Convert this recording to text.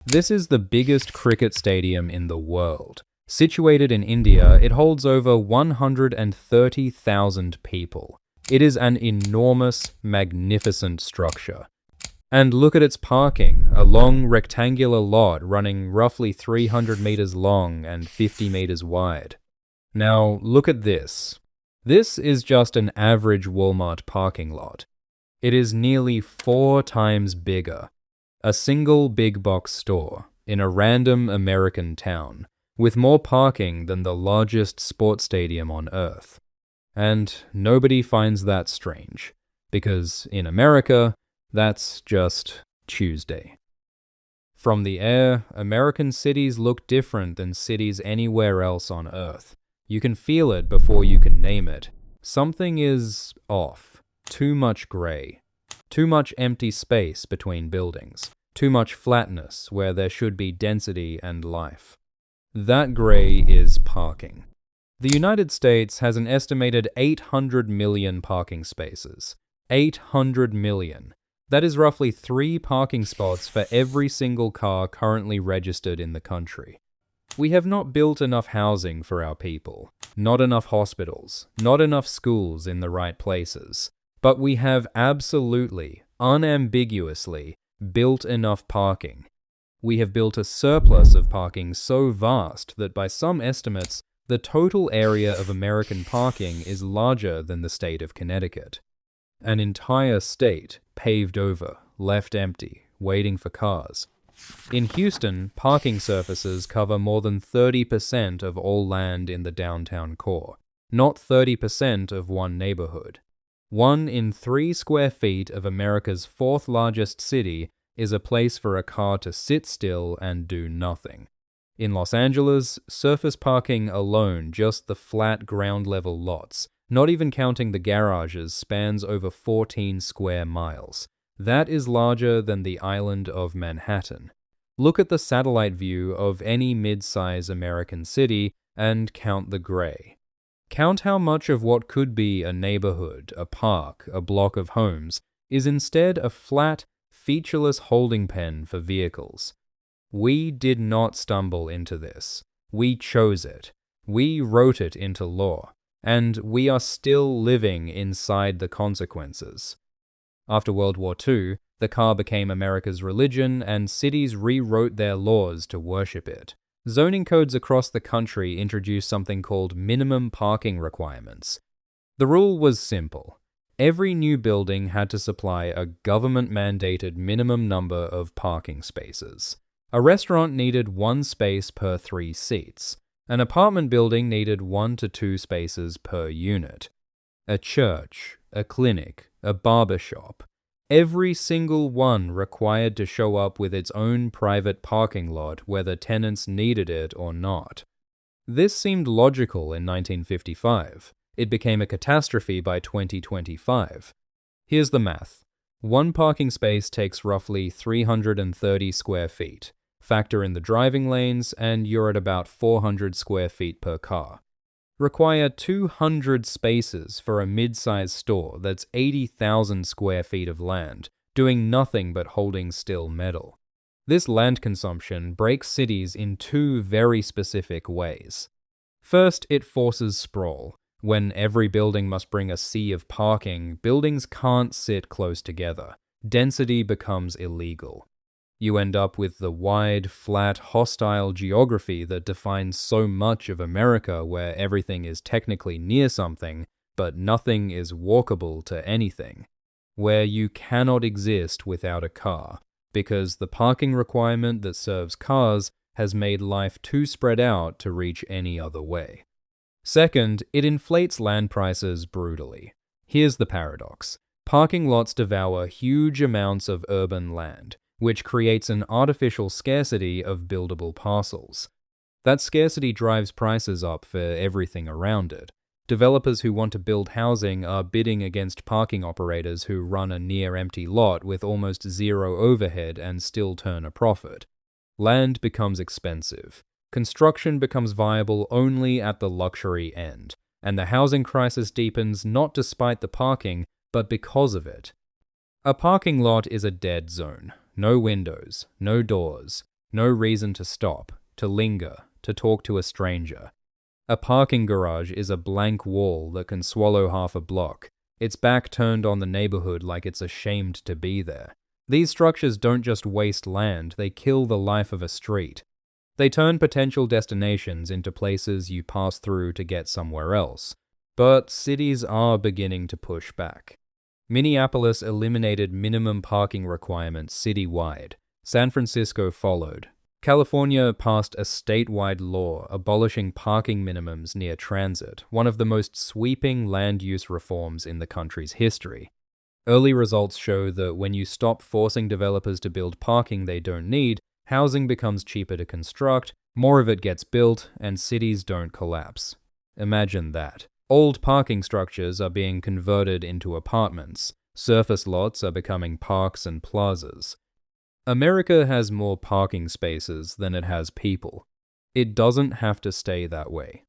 This is the biggest cricket stadium in the world. Situated in India, it holds over 130,000 people. It is an enormous, magnificent structure. And look at its parking, a long rectangular lot running roughly 300 meters long and 50 meters wide. Now, look at this. This is just an average Walmart parking lot. It is nearly 4 times bigger. A single big box store in a random American town, with more parking than the largest sports stadium on Earth. And nobody finds that strange, because in America, that's just Tuesday. From the air, American cities look different than cities anywhere else on Earth. You can feel it before you can name it. Something is off. Too much gray. Too much empty space between buildings. Too much flatness where there should be density and life. That gray is parking. The United States has an estimated 800 million parking spaces. 800 million. That is roughly 3 parking spots for every single car currently registered in the country. We have not built enough housing for our people, not enough hospitals, not enough schools in the right places. But we have absolutely, unambiguously, built enough parking. We have built a surplus of parking so vast that by some estimates, the total area of American parking is larger than the state of Connecticut. An entire state paved over, left empty, waiting for cars. In Houston, parking surfaces cover more than 30% of all land in the downtown core, not 30% of one neighborhood. 1 in 3 square feet of America's 4th largest city is a place for a car to sit still and do nothing. In Los Angeles, surface parking alone, just the flat ground-level lots, not even counting the garages, spans over 14 square miles. That is larger than the island of Manhattan. Look at the satellite view of any mid-size American city and count the gray. Count how much of what could be a neighborhood, a park, a block of homes, is instead a flat, featureless holding pen for vehicles. We did not stumble into this. We chose it. We wrote it into law. And we are still living inside the consequences. After World War II, the car became America's religion and cities rewrote their laws to worship it. Zoning codes across the country introduced something called minimum parking requirements. The rule was simple. Every new building had to supply a government-mandated minimum number of parking spaces. A restaurant needed 1 space per 3 seats. An apartment building needed 1 to 2 spaces per unit. A church, a clinic, a barber shop. Every single one required to show up with its own private parking lot whether tenants needed it or not. This seemed logical in 1955. It became a catastrophe by 2025. Here's the math. 1 parking space takes roughly 330 square feet. Factor in the driving lanes, and you're at about 400 square feet per car. Require 200 spaces for a mid-sized store that's 80,000 square feet of land, doing nothing but holding still metal. This land consumption breaks cities in 2 very specific ways. First, it forces sprawl. When every building must bring a sea of parking, buildings can't sit close together. Density becomes illegal. You end up with the wide, flat, hostile geography that defines so much of America where everything is technically near something, but nothing is walkable to anything. Where you cannot exist without a car, because the parking requirement that serves cars has made life too spread out to reach any other way. Second, it inflates land prices brutally. Here's the paradox. Parking lots devour huge amounts of urban land, which creates an artificial scarcity of buildable parcels. That scarcity drives prices up for everything around it. Developers who want to build housing are bidding against parking operators who run a near-empty lot with almost zero overhead and still turn a profit. Land becomes expensive. Construction becomes viable only at the luxury end, and the housing crisis deepens not despite the parking, but because of it. A parking lot is a dead zone. No windows, no doors, No reason to stop, to linger, to talk to a stranger. A parking garage is a blank wall that can swallow half a block, its back turned on the neighborhood like it's ashamed to be there. These structures don't just waste land, they kill the life of a street. They turn potential destinations into places you pass through to get somewhere else. But cities are beginning to push back. Minneapolis eliminated minimum parking requirements citywide. San Francisco followed. California passed a statewide law abolishing parking minimums near transit, one of the most sweeping land use reforms in the country's history. Early results show that when you stop forcing developers to build parking they don't need, housing becomes cheaper to construct, more of it gets built, and cities don't collapse. Imagine that. Old parking structures are being converted into apartments. Surface lots are becoming parks and plazas. America has more parking spaces than it has people. It doesn't have to stay that way.